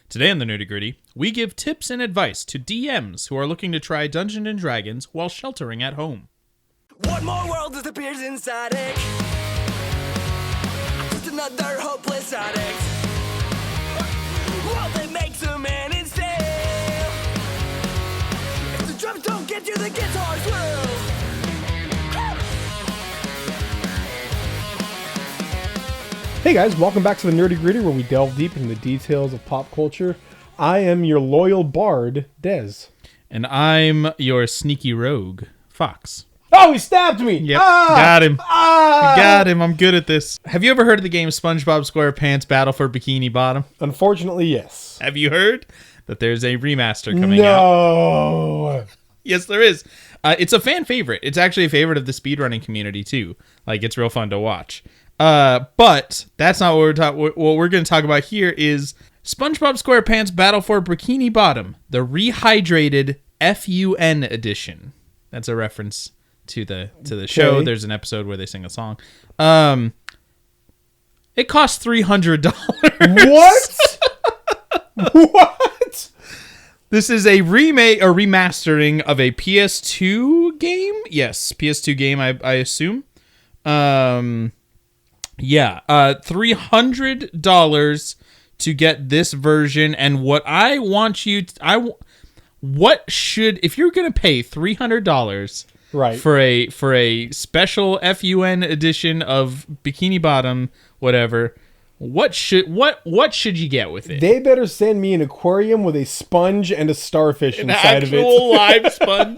Today on the Nerdy Gritty, we give tips and advice to DMs who are looking to try Dungeons & Dragons while sheltering at home. What more world disappears inside it? Just another hopeless addict. Well, they make some man instead. If the drums don't get you, the guitars will. Hey guys, welcome back to the Nerdy Gritty, where we delve deep into the details of pop culture. I am your loyal bard, Dez. And I'm your sneaky rogue, Fox. Oh, he stabbed me! Yep, got him. Got him, I'm good at this. Have you ever heard of the game Spongebob SquarePants Battle for Bikini Bottom? Unfortunately, yes. Have you heard that there's a remaster coming out? No! Yes, there is. It's a fan favorite. It's actually a favorite of the speedrunning community, too. Like, it's real fun to watch. But that's not what we're going to talk about here is SpongeBob SquarePants Battle for Bikini Bottom, the rehydrated FUN edition. That's a reference to the show. There's an episode where they sing a song. It costs $300. What? What? This is a remake or remastering of a PS2 game. Yes, PS2 game, I assume. Yeah, $300 to get this version, and what I want you to, if you're gonna pay $300 right for a special FUN edition of Bikini Bottom, whatever, what should you get with it? They better send me an aquarium with a sponge and a starfish inside of it. An actual live sponge.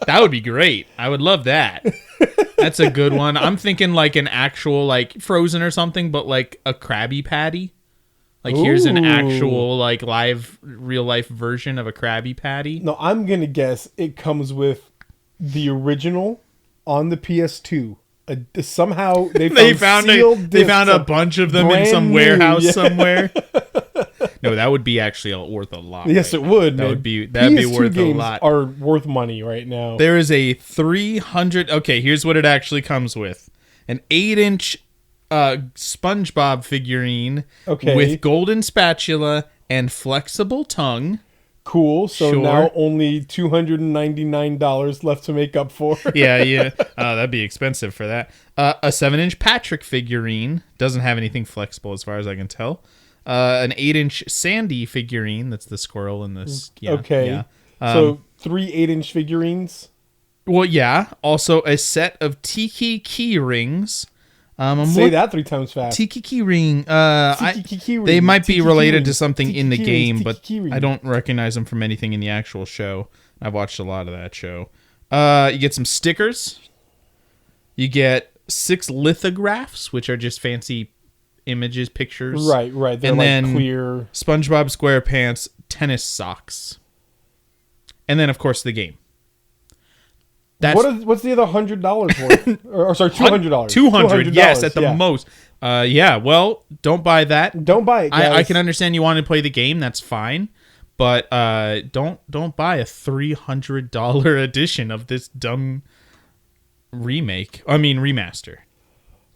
That would be great. I would love that. That's a good one. I'm thinking like an actual, like Frozen or something, but like a Krabby Patty. Like, here's an actual, like, real life version of a Krabby Patty. No, I'm going to guess it comes with the original on the PS2. Somehow they found a bunch of them in some warehouse somewhere. No, that would be actually worth a lot. Yes, it would. That'd be worth a lot. Are worth money right now. There is a 300. Okay, here's what it actually comes with: an 8-inch SpongeBob figurine with golden spatula and flexible tongue. Cool. So now only $299 left to make up for. Yeah. That'd be expensive for that. A 7-inch Patrick figurine. Doesn't have anything flexible as far as I can tell. An 8-inch Sandy figurine. That's the squirrel in this. Yeah, okay. Yeah. So 3 8-inch figurines. Well, yeah. Also a set of Tiki Key Rings. Say that 3 times fast. Tiki Key Ring. Key Rings. They might be related to something in the game, but I don't recognize them from anything in the actual show. I've watched a lot of that show. You get some stickers. You get 6 lithographs, which are just fancy images, pictures. Right. They're and like then clear. SpongeBob SquarePants tennis socks. And then, of course, the game. What's the other $100 worth? or sorry, $200. $200, yes, at the most. Yeah, well, don't buy that. Don't buy it, guys. I can understand you want to play the game. That's fine. But don't buy a $300 edition of this dumb remaster.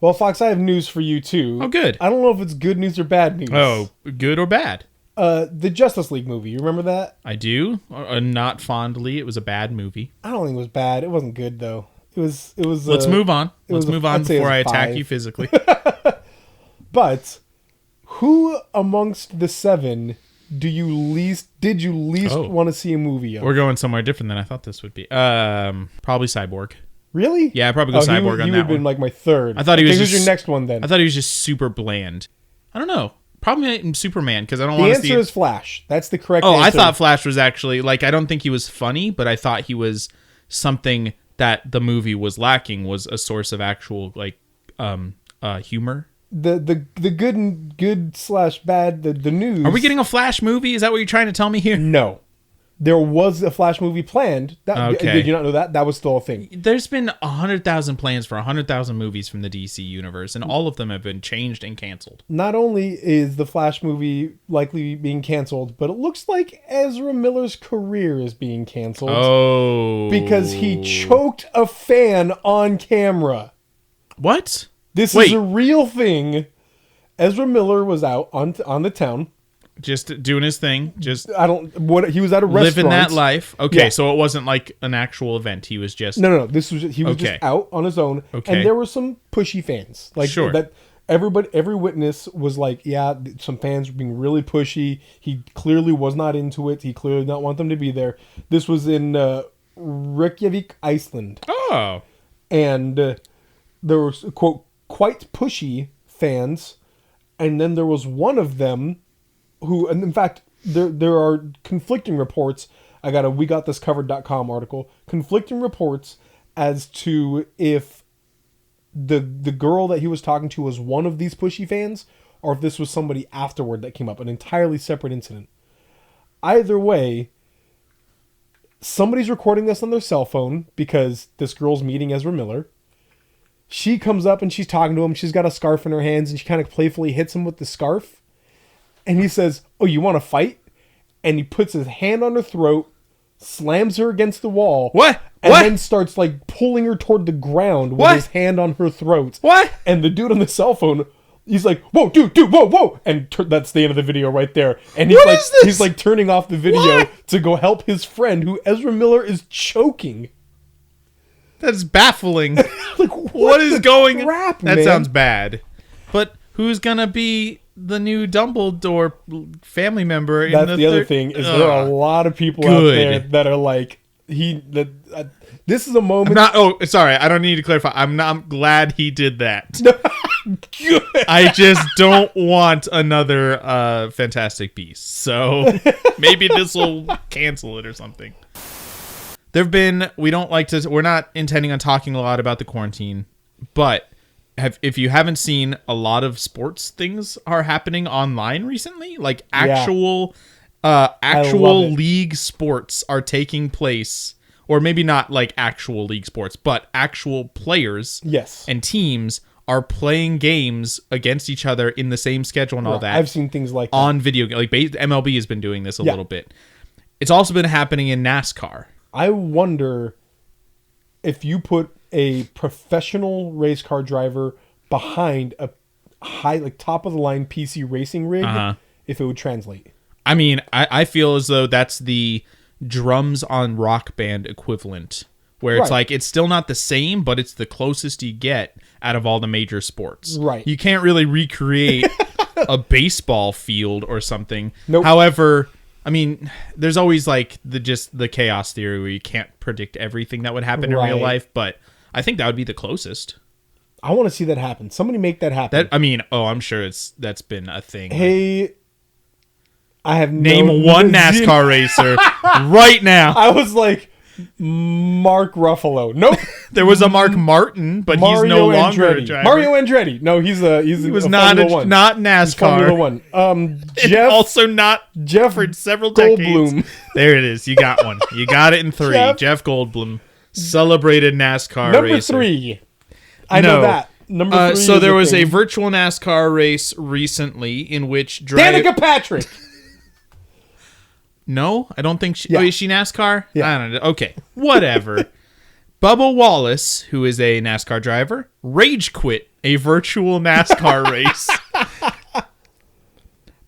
Well, Fox, I have news for you, too. Oh, good. I don't know if it's good news or bad news. Oh, good or bad? The Justice League movie. You remember that? I do. Not fondly. It was a bad movie. I don't think it was bad. It wasn't good, though. It was. Let's move on. Let's move on before I attack you physically. But who amongst the 7 did you least want to see a movie of? We're going somewhere different than I thought this would be. Probably Cyborg. Really? Yeah, I'd probably go Cyborg on that one. He would have been like my third. I thought he was just... Who's your next one then? I thought he was just super bland. I don't know. Probably Superman, because I don't want to see... The answer is Flash. That's the correct answer. I thought Flash was actually... Like, I don't think he was funny, but I thought he was something that the movie was lacking, was a source of actual, like, humor. The good slash bad, the news... Are we getting a Flash movie? Is that what you're trying to tell me here? No. There was a Flash movie planned. Okay. Did you not know that? That was still a thing. There's been 100,000 plans for 100,000 movies from the DC universe, and all of them have been changed and canceled. Not only is the Flash movie likely being canceled, but it looks like Ezra Miller's career is being canceled. Oh. Because he choked a fan on camera. What? This is a real thing. Ezra Miller was out on the town. Just doing his thing. Just He was at a restaurant. living that life. Okay, Yeah. so it wasn't like an actual event. He was just... No. He was Okay. just out on his own. Okay. And there were some pushy fans. Like Sure. that. Every witness was like, yeah, some fans were being really pushy. He clearly was not into it. He clearly did not want them to be there. This was in Reykjavik, Iceland. Oh. And there was, quote, quite pushy fans. And then there was one of them who, and in fact, there are conflicting reports. I got a WeGotThisCovered.com article. Conflicting reports as to if the girl that he was talking to was one of these pushy fans, or if this was somebody afterward that came up, an entirely separate incident. Either way, somebody's recording this on their cell phone because this girl's meeting Ezra Miller. She comes up and she's talking to him. She's got a scarf in her hands and she kind of playfully hits him with the scarf. And he says, "Oh, you want to fight?" And he puts his hand on her throat, slams her against the wall. What? And then starts like pulling her toward the ground with his hand on her throat. What? And the dude on the cell phone, he's like, "Whoa, dude, whoa!" And that's the end of the video right there. And he's like turning off the video to go help his friend, who Ezra Miller is choking. That's baffling. Like, what is going? crap, That man? sounds bad. But who's gonna be the new Dumbledore family member? That's the other thing is there are a lot of people out there that are like this is a moment. Sorry, I don't need to clarify. I'm glad he did that. I just don't want another Fantastic Beast. So maybe this will cancel it or something. We're not intending on talking a lot about the quarantine, but if you haven't seen, a lot of sports things are happening online recently, like actual league sports are taking place, or maybe not like actual league sports, but actual players and teams are playing games against each other in the same schedule and all that. I've seen things like that. On video, like MLB has been doing this a little bit. It's also been happening in NASCAR. I wonder if you put a professional race car driver behind a high, like top of the line PC racing rig, if it would translate. I mean, I feel as though that's the drums on Rock Band equivalent, where it's like, it's still not the same, but it's the closest you get out of all the major sports. Right. You can't really recreate a baseball field or something. Nope. However, I mean, there's always like the chaos theory where you can't predict everything that would happen in real life, but I think that would be the closest. I want to see that happen. Somebody make that happen. I'm sure that's been a thing. Hey, I have name one NASCAR racer right now. I was like, Mark Ruffalo. Nope. There was a Mark Martin, but he's no longer a driver. Mario Andretti. No, he was not NASCAR. Formula One. Jeff, also not Jeff for several Goldblum. decades. There it is. You got one. You got it in 3. Jeff Goldblum, celebrated NASCAR Number racer. 3. I know that. Number 3. So there was a virtual NASCAR race recently in which Danica Patrick. No, I don't think she... Yeah. Oh, is she NASCAR? Yeah. I don't know. Okay, whatever. Bubba Wallace, who is a NASCAR driver, rage quit a virtual NASCAR race.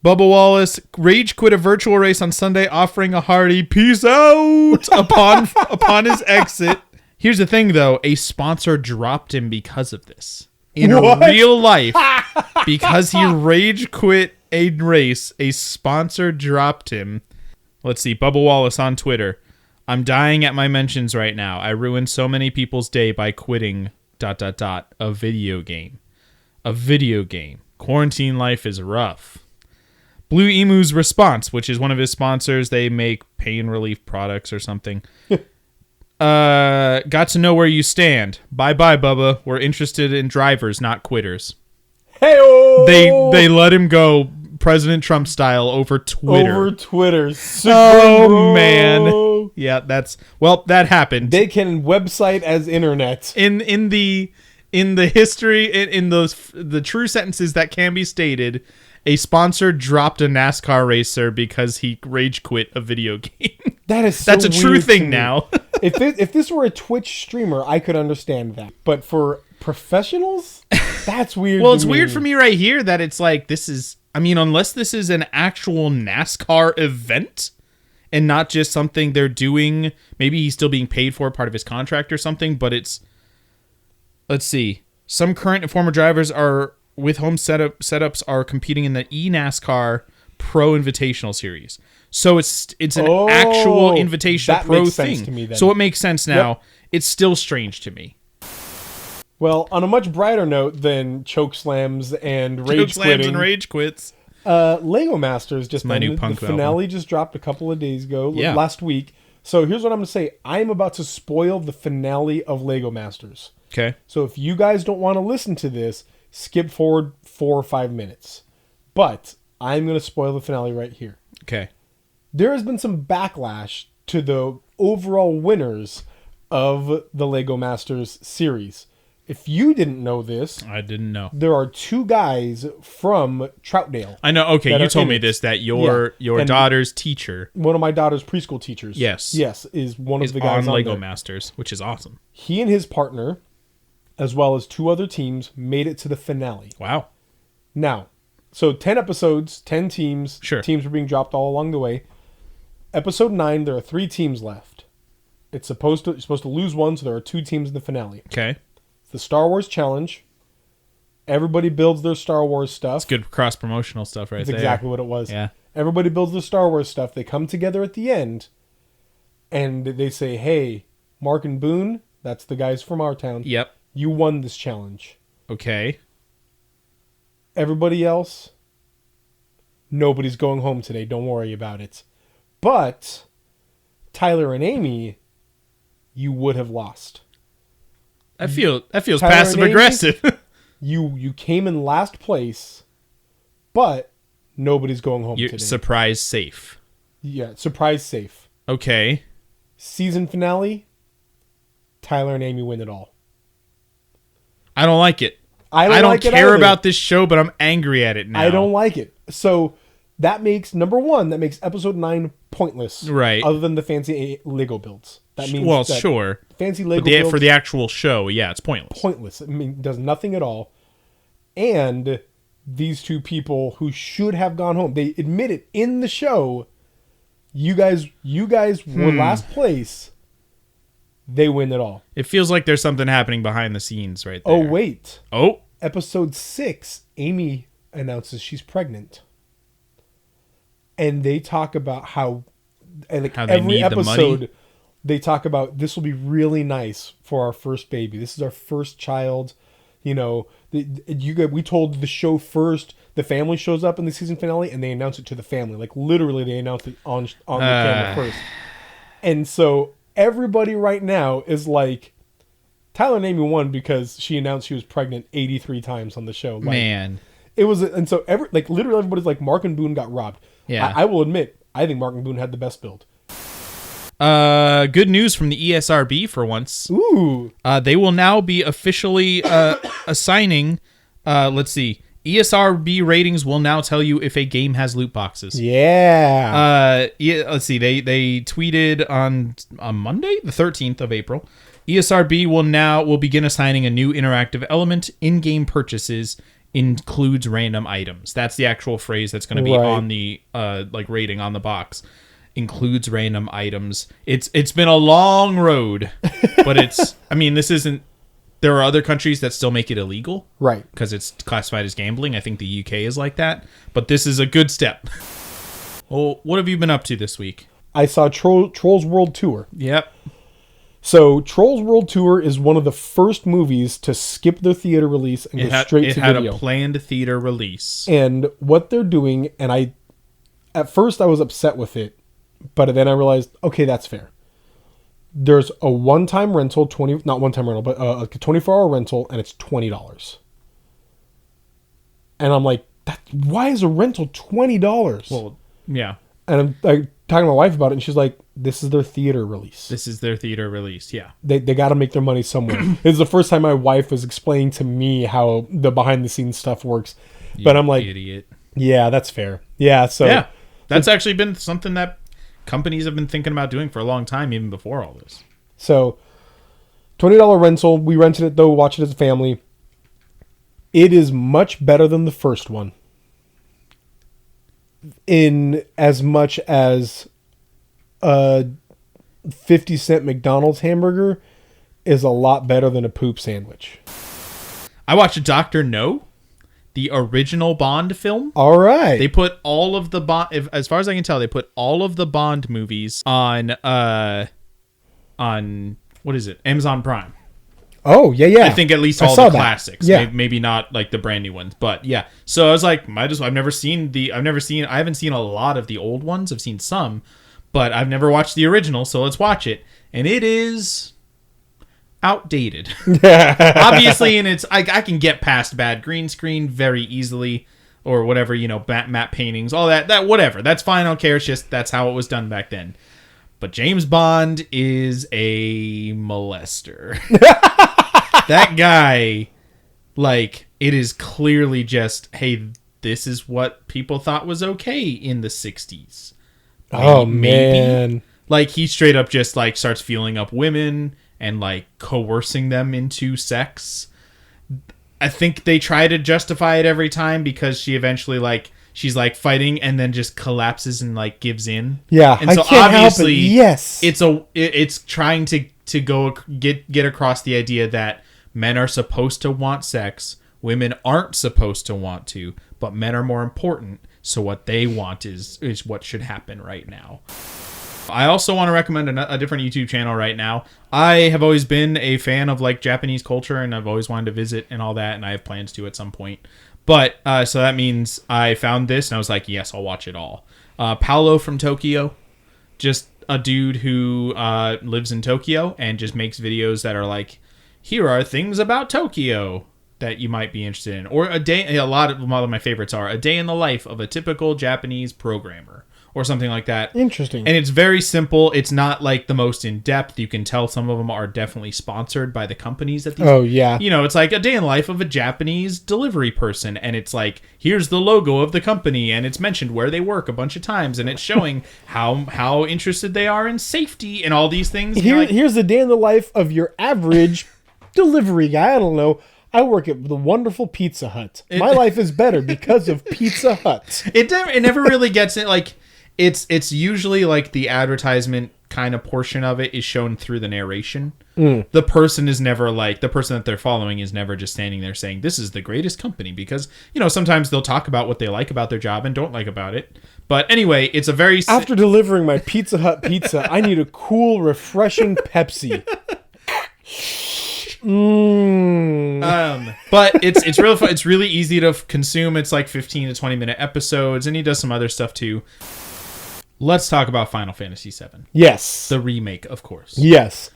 Bubba Wallace rage quit a virtual race on Sunday, offering a hearty "peace out" upon his exit. Here's the thing, though. A sponsor dropped him because of this. In real life, because he rage quit a race, a sponsor dropped him. Let's see. Bubba Wallace on Twitter. "I'm dying at my mentions right now. I ruined so many people's day by quitting ... a video game. A video game. Quarantine life is rough." Blue Emu's response, which is one of his sponsors. They make pain relief products or something. "Got to know where you stand. Bye-bye, Bubba. We're interested in drivers, not quitters." Hey-o! They let him go President Trump style over Twitter. Oh, man. Yeah, that happened. They can website as internet. In the history, in the true sentences that can be stated, a sponsor dropped a NASCAR racer because he rage quit a video game. That's a true thing now. If this were a Twitch streamer, I could understand that. But for professionals, that's weird. Well, it's weird for me right here that it's like, this is I mean, unless this is an actual NASCAR event and not just something they're doing, maybe he's still being paid for part of his contract or something, but it's, let's see. Some current and former drivers are with home setups are competing in the eNASCAR Pro Invitational Series. So it's an actual Invitational that Pro makes sense thing. to me then. So it makes sense now. Yep. It's still strange to me. Well, on a much brighter note than choke slams and rage Slams quitting, and rage quits. Lego Masters just my new ended. punk The finale just dropped a couple of days ago, Yeah. last week. So here's what I'm going to say. I'm about to spoil the finale of Lego Masters. Okay. So if you guys don't want to listen to this, skip forward 4 or 5 minutes. But I'm going to spoil the finale right here. Okay. There has been some backlash to the overall winners of the Lego Masters series. If you didn't know this, I didn't know. there are 2 guys from Troutdale. I know. Okay, that you are told in me it. this, that your And daughter's teacher one of my daughter's preschool teachers. Yes. Yes, is one is of the guys on Lego there. Masters, which is awesome. He and his partner, as well as 2 other teams, made it to the finale. Wow. Now, so 10 episodes, 10 teams. Sure. Teams were being dropped all along the way. Episode 9, there are 3 teams left. You're supposed to lose one, so there are 2 teams in the finale. Okay. The Star Wars Challenge. Everybody builds their Star Wars stuff. It's good cross-promotional stuff right That's there. exactly what it was. Yeah. Everybody builds their Star Wars stuff. They come together at the end, and they say, hey, Mark and Boone, that's the guys from our town. Yep. You won this challenge. Okay. Everybody else, nobody's going home today. Don't worry about it. But Tyler and Amy, you would have lost. That feels Tyler and passive aggressive. You came in last place, but nobody's going home You're today. surprise safe. Yeah, surprise safe. Okay. Season finale, Tyler and Amy win it all. I don't like it. I don't like it care either. about this show, but I'm angry at it now. I don't like it. So that makes, number one, that makes episode 9 pointless. Right. Other than the fancy Lego builds. That means Well, that sure. fancy Lego But builds, for the actual show, yeah, it's pointless. pointless. I mean, does nothing at all. And these 2 people who should have gone home, they admit it in the show. You guys were last place. They win it all. It feels like there's something happening behind the scenes right there. Oh, wait. Oh. Episode 6, Amy announces she's pregnant. And they talk about how like How they every need the money. episode they talk about this will be really nice for our first baby. This is our first child. You know, we told the show first. The family shows up in the season finale and they announce it to the family. Like literally they announce it on the camera first. And so everybody right now is like, Tyler and Amy won because she announced she was pregnant 83 times on the show. Like, Man. it was, and so literally everybody's like, Mark and Boone got robbed. Yeah. I will admit, I think Mark and Boone had the best build. Good news from the ESRB for once. Ooh. They will now be officially assigning, let's see, ESRB ratings will now tell you if a game has loot boxes. Yeah. Let's see, they tweeted on Monday, the 13th of April. ESRB will begin assigning a new interactive element. In-game purchases includes random items. That's the actual phrase that's going to be Right. on the rating on the box. Includes random items. It's been a long road, but this isn't. There are other countries that still make it illegal, Right. because it's classified as gambling. I think the UK is like that, but this is a good step. Well, what have you been up to this week? I saw Trolls World Tour. Yep. So Trolls World Tour is one of the first movies to skip their theater release and go straight It to had video. a planned theater release. And what they're doing, and at first I was upset with it, but then I realized, okay, that's fair. There's a one-time rental, not one-time rental, but a 24-hour rental, and it's $20. And I'm like, why is a rental $20? Well, yeah. And I'm talking to my wife about it, and she's like, this is their theater release. This is their theater release, yeah. They got to make their money somewhere. This is the first time my wife was explaining to me how the behind-the-scenes stuff works. But I'm like, idiot. yeah, that's fair. Yeah, so... Yeah. That's actually been something that companies have been thinking about doing for a long time, even before all this. So, $20 rental. We rented it, though, watched it as a family. It is much better than the first one. in as much as a 50-cent McDonald's hamburger is a lot better than a poop sandwich. I watched Dr. No, the original Bond film. All right. They put all of the Bond, as far as I can tell, they put all of the Bond movies on what is it? Amazon Prime. Oh, yeah. I think at least all the classics. Yeah. Maybe not like the brand new ones, but yeah. So I was like, I haven't seen a lot of the old ones. I've seen some, but I've never watched the original, so let's watch it. And it is outdated. Obviously, and I can get past bad green screen very easily, or whatever, matte paintings, all that whatever. That's fine, I don't care. It's just that's how it was done back then. But James Bond is a molester. That guy, like, it is clearly just, hey, this is what people thought was okay in the 60s. Man. Like, he straight up just, like, starts feeling up women and, like, coercing them into sex. I think they try to justify it every time because she eventually, like, she's, like, fighting and then just collapses and, like, gives in. Yeah, and so I can't obviously, help it. Yes. It's trying to go get across the idea that men are supposed to want sex, women aren't supposed to want to, but men are more important, so what they want is what should happen right now. I also want to recommend a different YouTube channel right now. I have always been a fan of, like, Japanese culture, and I've always wanted to visit and all that, and I have plans to at some point. But, so that means I found this, and I was like, yes, I'll watch it all. Paolo from Tokyo, just a dude who lives in Tokyo and just makes videos that are like, here are things about Tokyo that you might be interested in. Or a lot of my favorites are a day in the life of a typical Japanese programmer, or something like that. Interesting. And it's very simple. It's not like the most in-depth. You can tell some of them are definitely sponsored by the companies that these... Oh, yeah. It's like a day in the life of a Japanese delivery person. And it's like, here's the logo of the company. And it's mentioned where they work a bunch of times. And it's showing how interested they are in safety and all these things. Here's the day in the life of your average delivery guy. I don't know. I work at the wonderful Pizza Hut. My life is better because of Pizza Hut. It never really gets it. Like, it's usually like the advertisement kind of portion of it is shown through the narration. The person is never like, the person that they're following is never just standing there saying, this is the greatest company, because, sometimes they'll talk about what they like about their job and don't like about it. But anyway, it's a very... After delivering my Pizza Hut pizza, I need a cool, refreshing Pepsi. But it's real fun. It's really easy to consume. It's like 15 to 20 minute episodes, and he does some other stuff too. Let's talk about Final Fantasy VII. Yes. The remake, of course. Yes.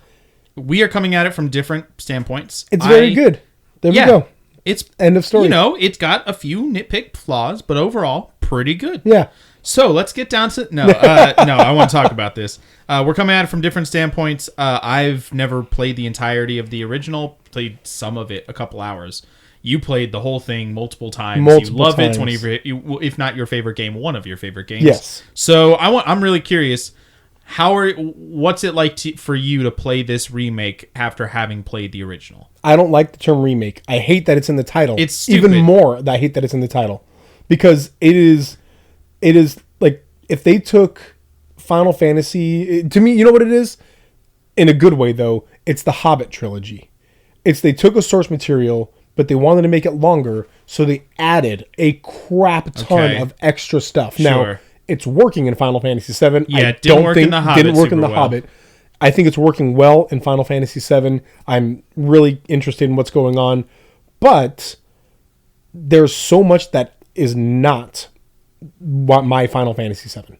We are coming at it from different standpoints. It's very good. There we go. It's end of story. It's got a few nitpick flaws, but overall, pretty good. Yeah. So let's get down to no. I want to talk about this. We're coming at it from different standpoints. I've never played the entirety of the original. Played some of it, a couple hours. You played the whole thing multiple times. You love it. It's one of your, if not your favorite game, one of your favorite games. Yes. So I'm really curious. What's it like for you to play this remake after having played the original? I don't like the term remake. I hate that it's in the title. It's stupid. Even more, I hate that it's in the title, because it is like, if they took Final Fantasy, to me, you know what it is? In a good way, though, it's the Hobbit trilogy. They took a source material, but they wanted to make it longer, so they added a crap ton of extra stuff. Sure. Now, it's working in Final Fantasy VII. Yeah, it didn't work in The Hobbit. I think it's working well in Final Fantasy VII. I'm really interested in what's going on, but there's so much that is not my Final Fantasy VII.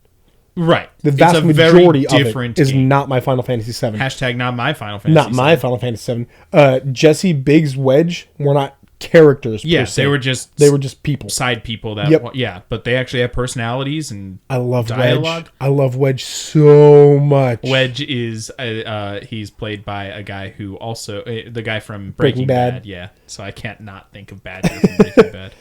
Right. The vast majority of it is not my Final Fantasy VII. Hashtag not my Final Fantasy Not my Final Fantasy VII. Jesse, Biggs, Wedge were not characters. Yes, they were just people. Side people that but they actually have personalities and I love dialogue. Wedge. I love Wedge so much. Wedge is he's played by a guy who also the guy from Breaking Bad. Yeah. So I can't not think of Badger from Breaking Bad.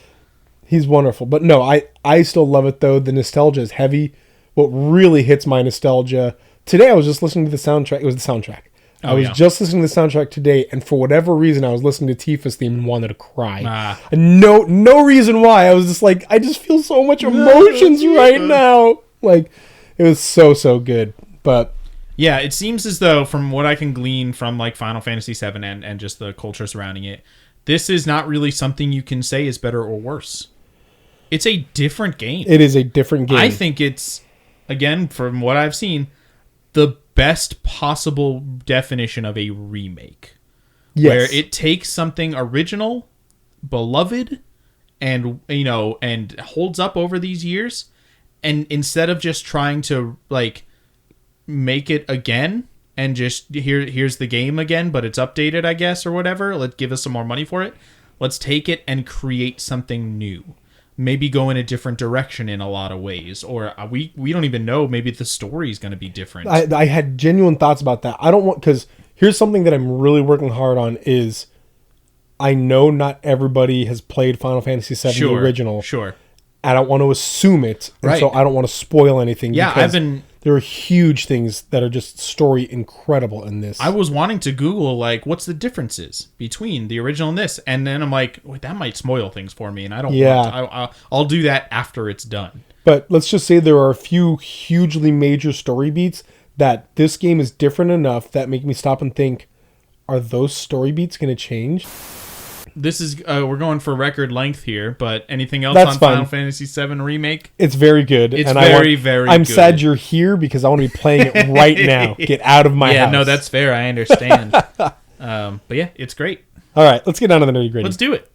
He's wonderful. But no, I still love it though. The nostalgia is heavy. What really hits my nostalgia... Today I was just listening to the soundtrack. It was the soundtrack. I was just listening to the soundtrack today, and for whatever reason, I was listening to Tifa's theme and wanted to cry. And no reason why. I was just like, I just feel so much emotions right now. Like, it was so good. But yeah, it seems as though, from what I can glean from like Final Fantasy VII and just the culture surrounding it, this is not really something you can say is better or worse. It's a different game. It is a different game. I think it's, again, from what I've seen, the best possible definition of a remake. Yes. Where it takes something original, beloved, and and holds up over these years, and instead of just trying to like make it again and just here's the game again, but it's updated, I guess, or whatever, let's give us some more money for it. Let's take it and create something new. Maybe go in a different direction in a lot of ways, or we don't even know. Maybe the story is going to be different. I had genuine thoughts about that. I don't want, because here's something that I'm really working hard on is I know not everybody has played Final Fantasy VII the original. Sure. I don't want to assume it, and so I don't want to spoil anything. Yeah, there are huge things that are just story incredible in this. I was wanting to Google, like, what's the differences between the original and this, and then I'm like, wait, that might spoil things for me, and I don't want to. I'll do that after it's done. But let's just say there are a few hugely major story beats that this game is different enough that make me stop and think, are those story beats going to change? This is we're going for record length here, but anything else That's on fine. Final Fantasy VII Remake? It's very good. It's very good. I'm sad you're here because I want to be playing it right now. Get out of my house. Yeah, no, that's fair. I understand. But yeah, it's great. All right, let's get down to the nitty gritty. Let's do it.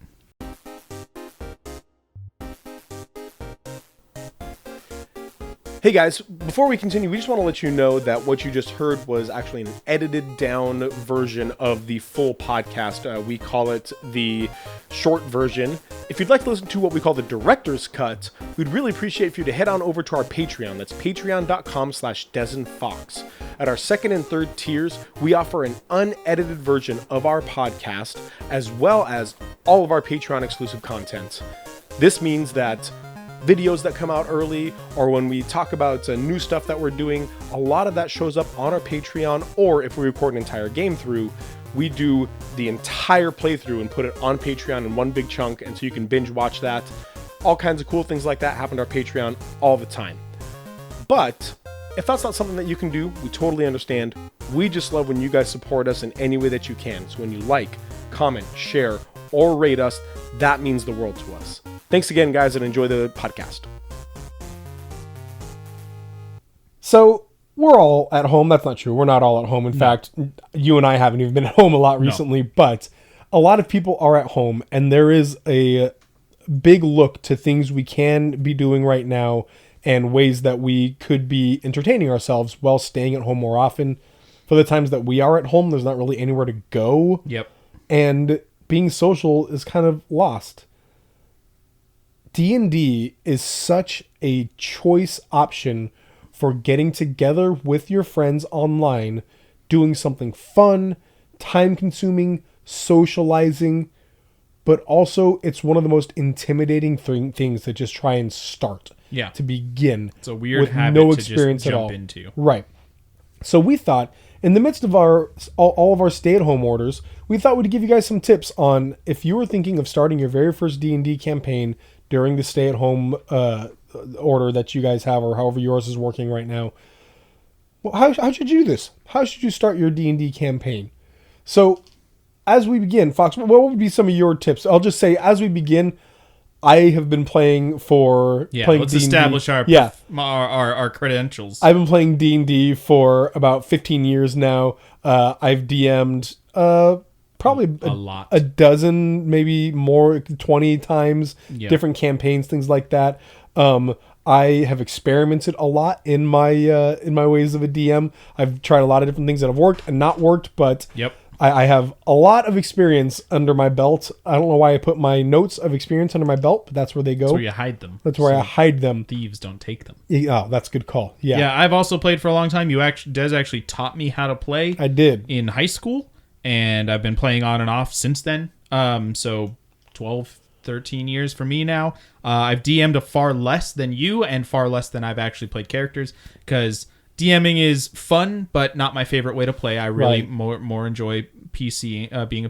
Hey guys, before we continue, we just want to let you know that what you just heard was actually an edited down version of the full podcast. We call it the short version. If you'd like to listen to what we call the director's cut, we'd really appreciate for you to head on over to our Patreon. That's patreon.com/dezandfox. At our second and third tiers, we offer an unedited version of our podcast, as well as all of our Patreon exclusive content. This means that videos that come out early, or when we talk about new stuff that we're doing, a lot of that shows up on our Patreon, or if we record an entire game through, we do the entire playthrough and put it on Patreon in one big chunk, and so you can binge watch that. All kinds of cool things like that happen to our Patreon all the time. But if that's not something that you can do, we totally understand. We just love when you guys support us in any way that you can. So when you like, comment, share, or rate us, that means the world to us. Thanks again, guys, and enjoy the podcast. So, we're all at home. That's not true. We're not all at home. In fact, you and I haven't even been at home a lot recently, but a lot of people are at home, and there is a big look to things we can be doing right now and ways that we could be entertaining ourselves while staying at home more often. For the times that we are at home, there's not really anywhere to go. Yep. And being social is kind of lost. D&D is such a choice option for getting together with your friends online, doing something fun, time-consuming, socializing, but also it's one of the most intimidating things to just try and start. Yeah. To begin. It's a weird with habit no to experience just at jump all. into. Right. So we thought, in the midst of all of our stay-at-home orders, we thought we'd give you guys some tips on if you were thinking of starting your very first D&D campaign during the stay-at-home order that you guys have, or however yours is working right now. Well, how should you do this? How should you start your D&D campaign? So, as we begin, Fox, what would be some of your tips? I'll just say, as we begin, I have been playing playing let's D&D. establish our credentials. I've been playing D&D for about 15 years now. I've DM'd probably a lot, a dozen, maybe more, 20 times, different campaigns, things like that. I have experimented a lot in my ways of a DM. I've tried a lot of different things that have worked and not worked, but I have a lot of experience under my belt. I don't know why I put my notes of experience under my belt, but that's where they go. That's where you hide them. That's where I hide them. Thieves don't take them. Oh, that's a good call. Yeah. I've also played for a long time. Des actually taught me how to play. I did. In high school, and I've been playing on and off since then. So 12, 13 years for me now. I've DM'd a far less than you and far less than I've actually played characters, because DMing is fun, but not my favorite way to play. I really Right. more enjoy being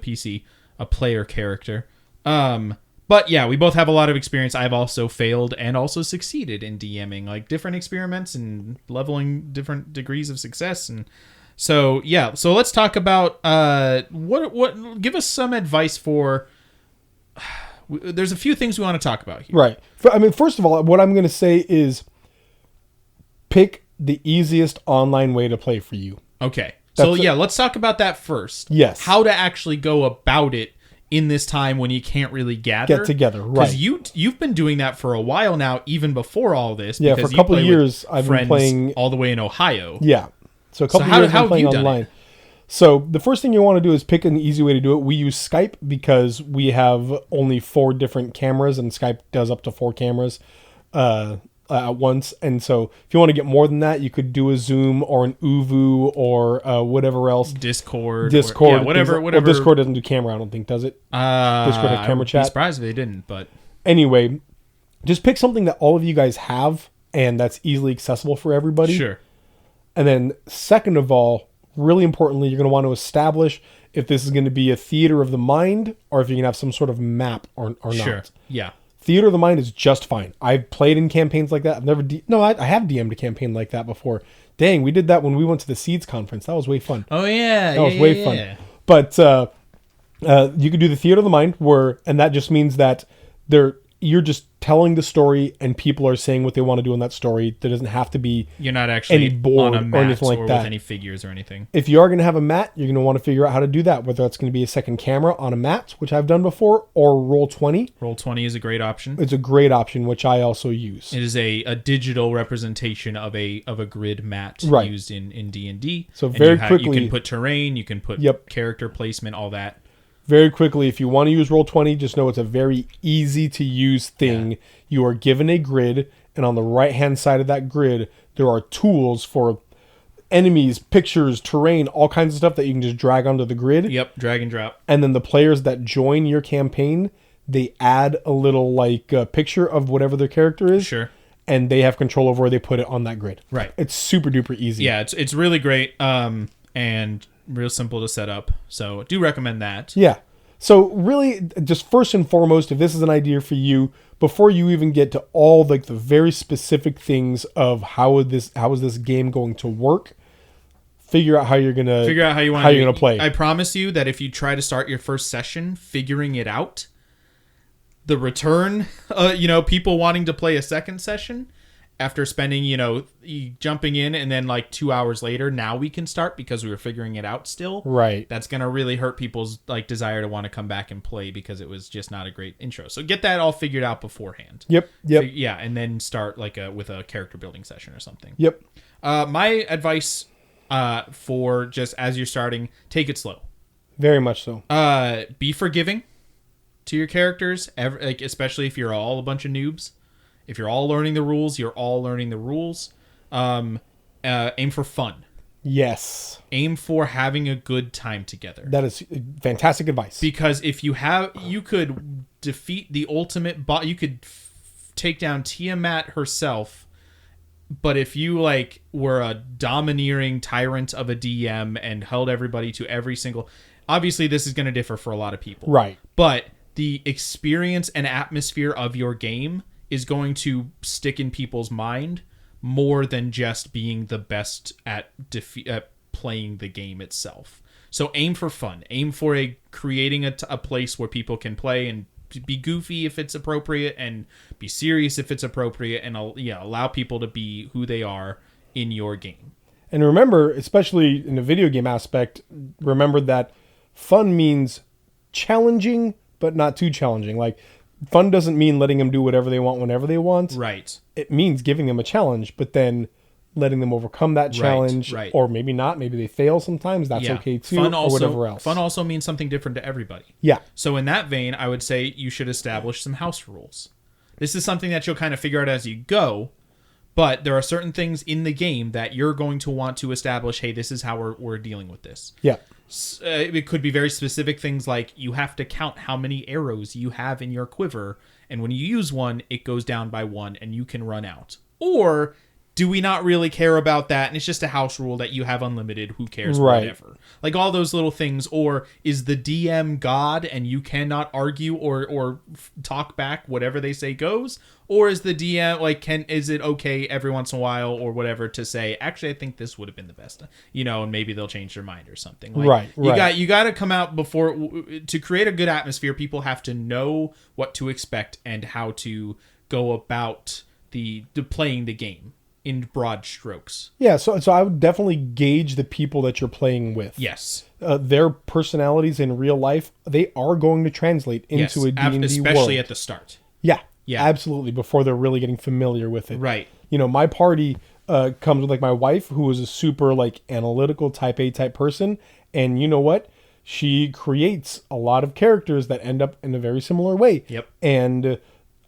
a player character. But yeah, we both have a lot of experience. I've also failed and also succeeded in DMing, like different experiments and leveling different degrees of success. And so yeah, so let's talk about what give us some advice for. There's a few things we want to talk about here. Right. I mean, first of all, what I'm going to say is pick the easiest online way to play for you. Okay. So That's yeah, let's talk about that first. Yes. How to actually go about it in this time when you can't really gather. Get together, right. Because you've been doing that for a while now, even before all this. Yeah, because for a couple you of play with years, I've been friends playing- all the way in Ohio. Yeah. So a couple how- years how I'm have playing you done online. it? So the first thing you want to do is pick an easy way to do it. We use Skype because we have only 4 different cameras, and Skype does up to 4 cameras at once. And so if you want to get more than that, you could do a Zoom or an Uvu or whatever else. Discord. Discord. Yeah, whatever. Well, Discord doesn't do camera, I don't think, does it? Discord have camera I'd be chat? surprised if they didn't, but Anyway, just pick something that all of you guys have and that's easily accessible for everybody. sure. And then second of all, really importantly, you're going to want to establish if this is going to be a theater of the mind or if you can have some sort of map or Sure. not. Yeah. Theater of the mind is just fine. I've played in campaigns like that. I've never... I have DM'd a campaign like that before. Dang, we did that when we went to the Seeds conference. That was way fun. Oh yeah. That was way fun. But you could do the theater of the mind and that just means that you're just telling the story and people are saying what they want to do in that story. There doesn't have to be You're not actually any board on a or mat anything like or that. with any figures or anything. If you are going to have a mat, you're going to want to figure out how to do that, whether that's going to be a second camera on a mat, which I've done before, or Roll20. Roll20 is a great option. It's a great option, which I also use. It is a digital representation of a grid mat Right. used in D&D. So And very you quickly- can put terrain, you can put Yep. character placement, all that. Very quickly, if you want to use Roll20, just know it's a very easy to use thing. Yeah. You are given a grid, and on the right-hand side of that grid, there are tools for enemies, pictures, terrain, all kinds of stuff that you can just drag onto the grid. Yep, drag and drop. And then the players that join your campaign, they add a little picture of whatever their character is. Sure. And they have control over where they put it on that grid. Right. It's super duper easy. Yeah, it's really great and real simple to set up. So do recommend that. Yeah. So really, just first and foremost, if this is an idea for you, before you even get to all the very specific things of how is this game going to work, figure out how you're gonna play. I promise you that if you try to start your first session figuring it out, the return, people wanting to play a second session after spending, jumping in and then 2 hours later, now we can start because we were figuring it out still. Right. That's going to really hurt people's desire to want to come back and play because it was just not a great intro. So get that all figured out beforehand. Yep. Yeah. And then start with a character building session or something. Yep. My advice for just as you're starting, take it slow. Very much so. Be forgiving to your characters, especially if you're all a bunch of noobs. If you're all learning the rules, you're all learning the rules. Aim for fun. Yes. Aim for having a good time together. That is fantastic advice. Because if you could defeat the ultimate boss. You could take down Tiamat herself. But if you were a domineering tyrant of a DM and held everybody to every single... Obviously, this is going to differ for a lot of people. Right. But the experience and atmosphere of your game is going to stick in people's mind more than just being the best at playing the game itself. So aim for fun. Aim for creating a place where people can play and be goofy if it's appropriate and be serious if it's appropriate and allow people to be who they are in your game. And remember, especially in the video game aspect, remember that fun means challenging, but not too challenging. Fun doesn't mean letting them do whatever they want whenever they want. Right. It means giving them a challenge, but then letting them overcome that challenge. Right. Or maybe not. Maybe they fail sometimes. That's okay too. Or whatever else. Fun also means something different to everybody. Yeah. So in that vein, I would say you should establish some house rules. This is something that you'll kind of figure out as you go, but there are certain things in the game that you're going to want to establish, hey, this is how we're dealing with this. Yeah. It could be very specific things like you have to count how many arrows you have in your quiver, and when you use one, it goes down by one and you can run out. Or do we not really care about that? And it's just a house rule that you have unlimited. Who cares? Right. Whatever. Like all those little things. Or is the DM God and you cannot argue or talk back? Whatever they say goes. Or is the DM like is it okay every once in a while or whatever to say, actually I think this would have been the best, and maybe they'll change their mind or something. Like, Right. You got to come out before to create a good atmosphere. People have to know what to expect and how to go about the playing the game in broad strokes. Yeah, so I would definitely gauge the people that you're playing with. Yes. Their personalities in real life, they are going to translate into a D&D world. Especially at the start. Yeah, absolutely, before they're really getting familiar with it. Right. My party comes with like my wife, who is a super like analytical type A type person, and you know what? She creates a lot of characters that end up in a very similar way. Yep. And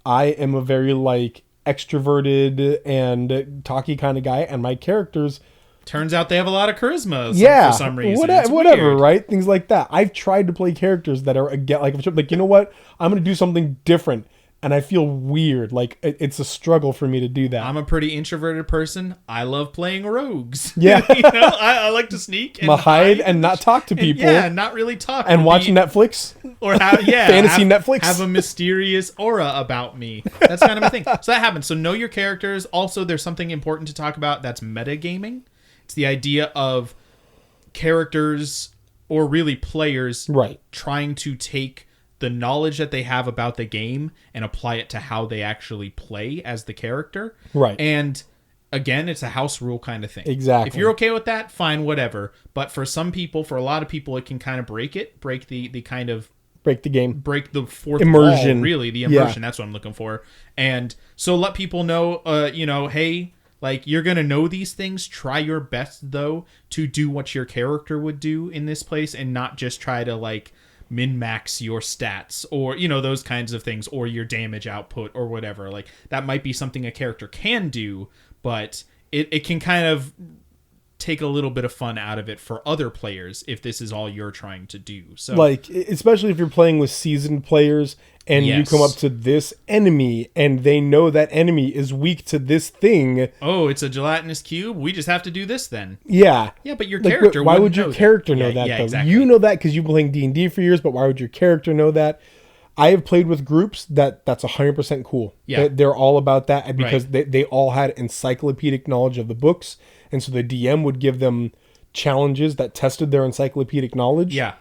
I am a very like extroverted and talky kind of guy, and my characters turns out they have a lot of charisma for some reason. Whatever, Weird. right? Things like that. I've tried to play characters that are again like you know what? I'm going to do something different, and I feel weird. Like it's a struggle for me to do that. I'm a pretty introverted person. I love playing rogues. Yeah. I like to sneak and hide and not talk to people. Yeah, not really talk. And watching Netflix. Or fantasy Netflix. Have a mysterious aura about me. That's kind of my thing. So that happens. So know your characters. Also, there's something important to talk about. That's metagaming. It's the idea of characters or really players trying to take the knowledge that they have about the game and apply it to how they actually play as the character. Right. And again, it's a house rule kind of thing. Exactly. If you're okay with that, fine, whatever. But for some people, for a lot of people, it can kind of break the kind of break the game, break the fourth immersion. wall, really, the immersion. That's what I'm looking for. And so let people know, hey, like you're going to know these things. Try your best, though, to do what your character would do in this place and not just try to like min-max your stats or, those kinds of things or your damage output or whatever. Like that might be something a character can do, but it can kind of take a little bit of fun out of it for other players if this is all you're trying to do. So like, especially if you're playing with seasoned players and you come up to this enemy and they know that enemy is weak to this thing. Oh, it's a gelatinous cube? We just have to do this then. Yeah. Yeah, but your character why would your character know that, though? Exactly. You know that because you've been playing D&D for years, but why would your character know that? I have played with groups that's 100% cool. Yeah. They're all about that because they all had encyclopedic knowledge of the books. And so the DM would give them challenges that tested their encyclopedic knowledge. Yeah.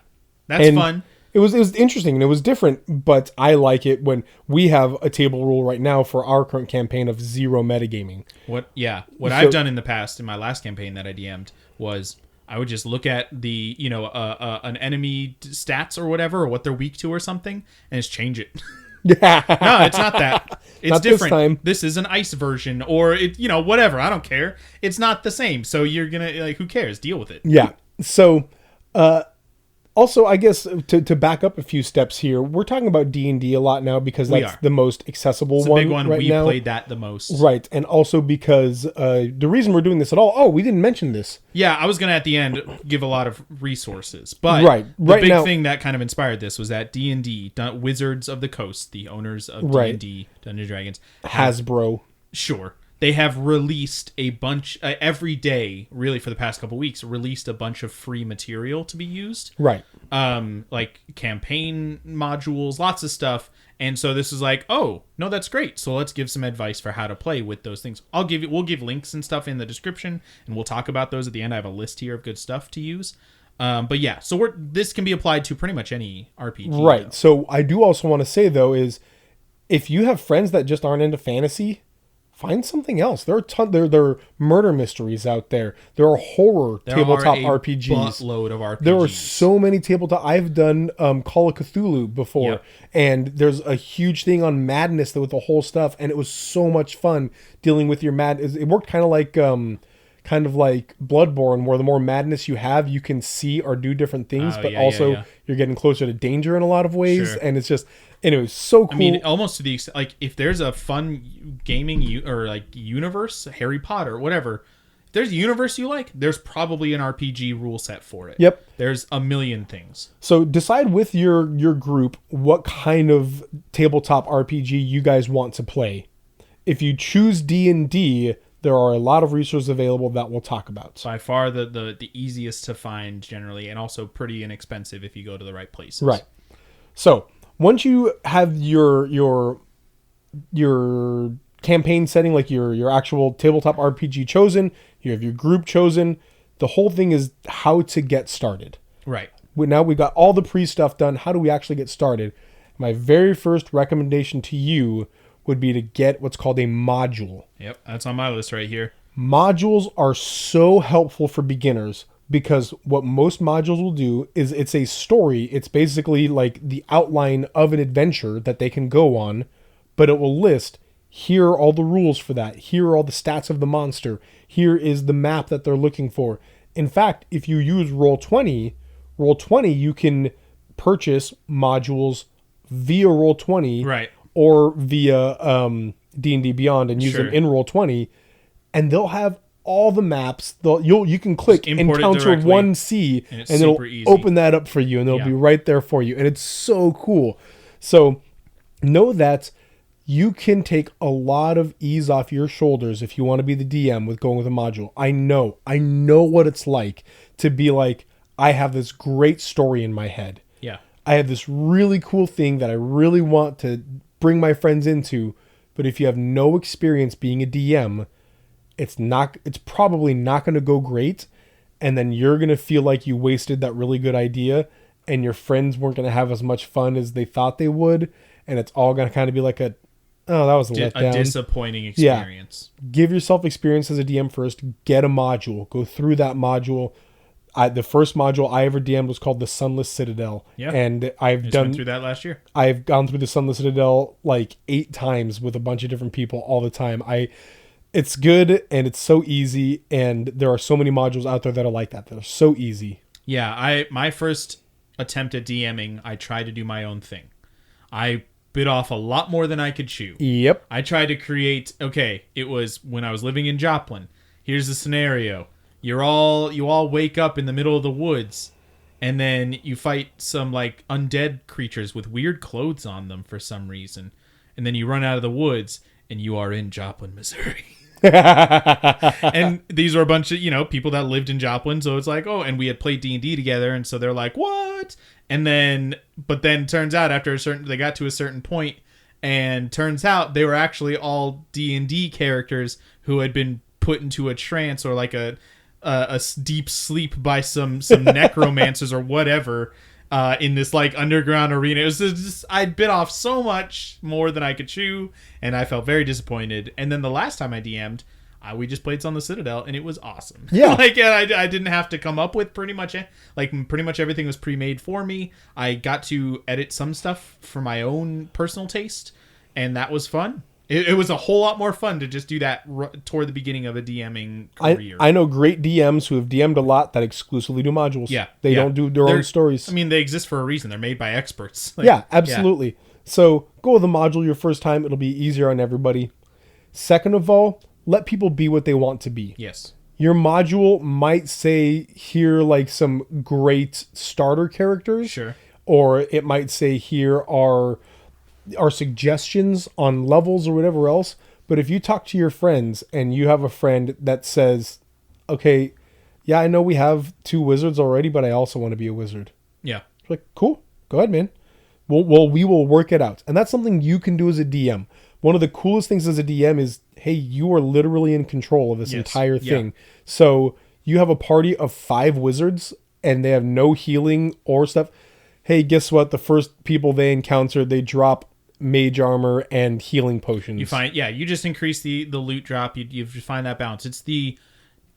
That's fun. It was interesting and it was different, but I like it when we have a table rule right now for our current campaign of 0 metagaming. What I've done in the past, in my last campaign that I DM'd, was I would just look at the, an enemy stats or whatever, or what they're weak to or something, and just change it. Yeah. No, it's not that. It's not different. This time. This is an ice version, or it, whatever. I don't care. It's not the same. So you're gonna who cares? Deal with it. Yeah. So, also, I guess to back up a few steps here, we're talking about D&D a lot now because that's the most accessible it's one. Big one. Right We now. Played that the most. Right, and also because the reason we're doing this at all. Oh, we didn't mention this. Yeah, I was gonna at the end give a lot of resources, but the big thing that kind of inspired this was that D&D, Wizards of the Coast, the owners of D&D, Dungeons and Dragons, Hasbro. Sure. They have released a bunch every day, really for the past couple weeks, released a bunch of free material to be used. Right. Like campaign modules, lots of stuff. And so this is like, oh, no, that's great. So let's give some advice for how to play with those things. We'll give links and stuff in the description, and we'll talk about those at the end. I have a list here of good stuff to use. But yeah, so this can be applied to pretty much any RPG. Right. Though. So I do also want to say though is if you have friends that just aren't into fantasy, find something else. There are murder mysteries out there. There are horror tabletop RPGs. Buttload of RPGs. There are so many tabletop. I've done Call of Cthulhu before, and there's a huge thing on madness with the whole stuff, and it was so much fun dealing with your It worked kind of like Bloodborne, where the more madness you have, you can see or do different things, but you're getting closer to danger in a lot of ways, and it's just. And it was so cool. I mean, almost to the extent, like, if there's a fun gaming universe, Harry Potter, whatever, if there's a universe you like, there's probably an RPG rule set for it. Yep. There's a million things. So decide with your group what kind of tabletop RPG you guys want to play. If you choose D&D, there are a lot of resources available that we'll talk about. By far the easiest to find generally, and also pretty inexpensive if you go to the right places. Right. So once you have your campaign setting, like your actual tabletop RPG chosen, you have your group chosen, the whole thing is how to get started. Right. Now we've got all the pre-stuff done. How do we actually get started? My very first recommendation to you would be to get what's called a module. Yep, that's on my list right here. Modules are so helpful for beginners because what most modules will do is it's a story. It's basically like the outline of an adventure that they can go on, but it will list, here are all the rules for that. Here are all the stats of the monster. Here is the map that they're looking for. In fact, if you use Roll20, you can purchase modules via Roll20. Right. Or via D&D Beyond and use them in Roll20, and they'll have all the maps. You can click Encounter 1C, and it'll open that up for you, and it'll be right there for you. And it's so cool. So know that you can take a lot of ease off your shoulders if you want to be the DM with going with a module. I know what it's like to be like, I have this great story in my head. Yeah. I have this really cool thing that I really want to bring my friends into, but if you have no experience being a DM, it's probably not going to go great, and then you're going to feel like you wasted that really good idea, and your friends weren't going to have as much fun as they thought they would, and it's all going to kind of be like that was a letdown. A disappointing experience. Yeah. Give yourself experience as a DM first. Get a module. Go through that module. The first module I ever DM'd was called the Sunless Citadel. Yeah. And I've went through that last year. I've gone through the Sunless Citadel like 8 times with a bunch of different people all the time. It's good and it's so easy, and there are so many modules out there that are like that are so easy. Yeah, my first attempt at DMing, I tried to do my own thing. I bit off a lot more than I could chew. Yep. I tried to create, it was when I was living in Joplin. Here's the scenario. You all wake up in the middle of the woods, and then you fight some like undead creatures with weird clothes on them for some reason. And then you run out of the woods, and you are in Joplin, Missouri. And these were a bunch of, people that lived in Joplin. So it's like, and we had played D&D together. And so they're like, what? But then turns out they got to a certain point, and turns out they were actually all D&D characters who had been put into a trance or like a deep sleep by some necromancers or whatever in this like underground arena. It was just I bit off so much more than I could chew, and I felt very disappointed. And then the last time I DM'd, we just played Sunless Citadel, and it was awesome. Yeah, I didn't have to come up with pretty much everything was pre-made for me. I got to edit some stuff for my own personal taste, and that was fun. It was a whole lot more fun to just do that toward the beginning of a DMing career. I know great DMs who have DM'd a lot that exclusively do modules. Yeah. They don't do their own stories. I mean, they exist for a reason. They're made by experts. Yeah, absolutely. Yeah. So go with a module your first time. It'll be easier on everybody. Second of all, let people be what they want to be. Yes. Your module might say here like some great starter characters. Sure. Or it might say here are suggestions on levels or whatever else. But if you talk to your friends and you have a friend that says, okay, yeah, I know we have 2 wizards already, but I also want to be a wizard. Yeah. It's like, cool. Go ahead, man. We will work it out. And that's something you can do as a DM. One of the coolest things as a DM is, hey, you are literally in control of this entire thing. Yeah. So you have a party of 5 wizards and they have no healing or stuff. Hey, guess what? The first people they encounter, they drop mage armor and healing potions. You just increase the loot drop. You find that balance. It's the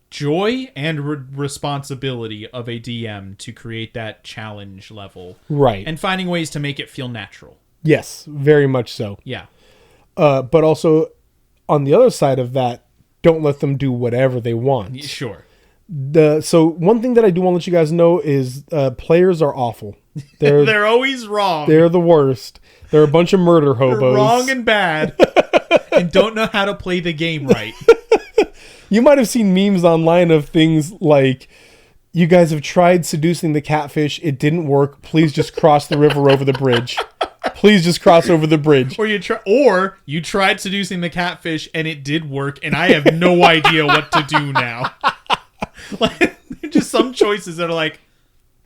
joy and responsibility of a DM to create that challenge level. Right. And finding ways to make it feel natural. Yes, very much so. Yeah. But also, on the other side of that, don't let them do whatever they want. Sure. So one thing that I do want to let you guys know is players are awful. They're always wrong. They're the worst. They're a bunch of murder hobos. They're wrong and bad and don't know how to play the game right. You might have seen memes online of things like, you guys have tried seducing the catfish. It didn't work. Please just cross the river over the bridge. Please just cross over the bridge. Or you tried seducing the catfish and it did work, and I have no idea what to do now. Like, just some choices that are like,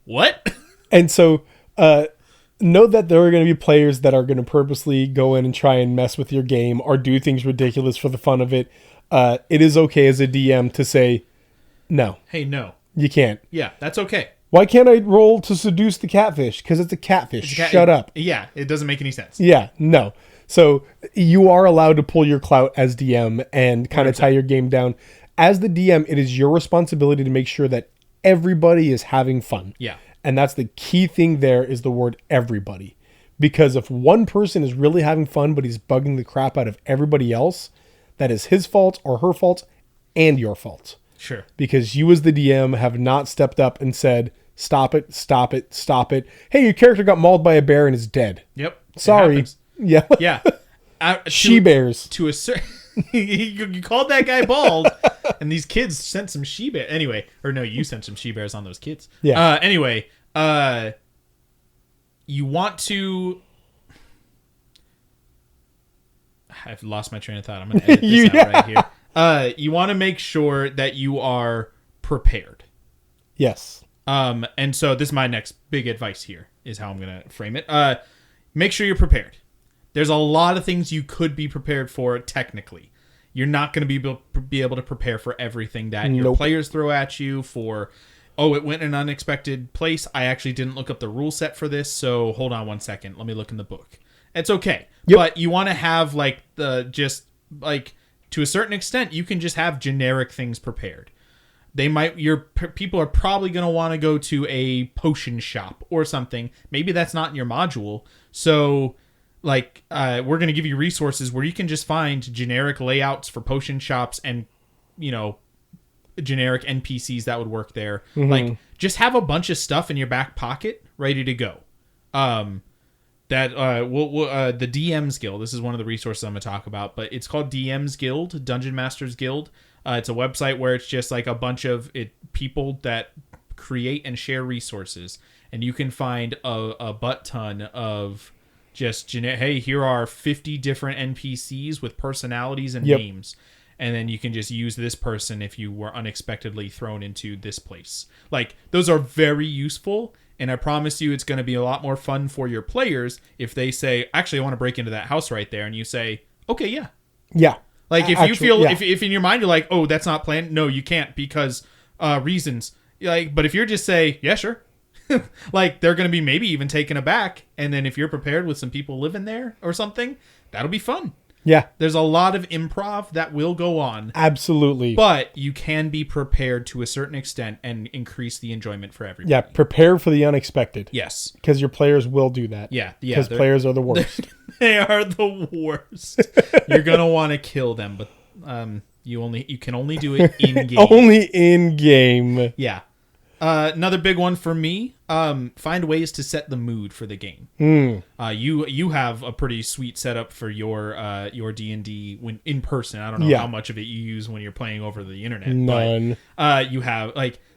what? And so, know that there are going to be players that are going to purposely go in and try and mess with your game or do things ridiculous for the fun of it. It is okay as a DM to say, no. Hey, no. You can't. Yeah, that's okay. Why can't I roll to seduce the catfish? Because it's a catfish. Shut up. Yeah, it doesn't make any sense. Yeah, no. So you are allowed to pull your clout as DM and kind of tie your game down. As the DM, it is your responsibility to make sure that everybody is having fun. Yeah. And that's the key thing there is the word everybody. Because if one person is really having fun, but he's bugging the crap out of everybody else, that is his fault or her fault and your fault. Sure. Because you as the DM have not stepped up and said, stop it, stop it, stop it. Hey, your character got mauled by a bear and is dead. Yep. Sorry. Yeah. Yeah. She-bears. To a certain... you called that guy bald, and these kids sent some she-bears. Anyway, or no, you sent some she-bears on those kids. Yeah. Anyway, you want to... I've lost my train of thought. I'm going to edit this out right here. You want to make sure that you are prepared. Yes. And so this is my next big advice here, is how I'm going to frame it. Make sure you're prepared. There's a lot of things you could be prepared for technically. You're not going to be able to prepare for everything that your players throw at you for, oh, it went in an unexpected place. I actually didn't look up the rule set for this, so hold on one second. Let me look in the book. It's okay. Yep. But you want to have to a certain extent, you can just have generic things prepared. People are probably going to want to go to a potion shop or something. Maybe that's not in your module. So we're going to give you resources where you can just find generic layouts for potion shops and, generic NPCs that would work there. Mm-hmm. Like, just have a bunch of stuff in your back pocket ready to go. The DM's Guild, this is one of the resources I'm going to talk about, but it's called DM's Guild, Dungeon Masters Guild. It's a website where it's just like a bunch of people that create and share resources, and you can find a butt ton of just hey, here are 50 different NPCs with personalities and names, and then you can just use this person if you were unexpectedly thrown into this place. Like, those are very useful, and I promise you it's going to be a lot more fun for your players if they say, actually, I want to break into that house right there, and you say, okay, yeah. Yeah. Like, if you feel, if in your mind you're like, oh, that's not planned, no, you can't because reasons. Like, but if you're just say, yeah, sure. Like, they're going to be maybe even taken aback. And then if you're prepared with some people living there or something, that'll be fun. Yeah. There's a lot of improv that will go on. Absolutely. But you can be prepared to a certain extent and increase the enjoyment for everybody. Yeah, prepare for the unexpected. Yes. Because your players will do that. Yeah. Because players are the worst. They are the worst. You're going to want to kill them, but you can only do it in-game. Only in-game. Yeah. Another big one for me, find ways to set the mood for the game. You have a pretty sweet setup for your D&D when in person. I don't know how much of it you use when you're playing over the internet. None. But, you have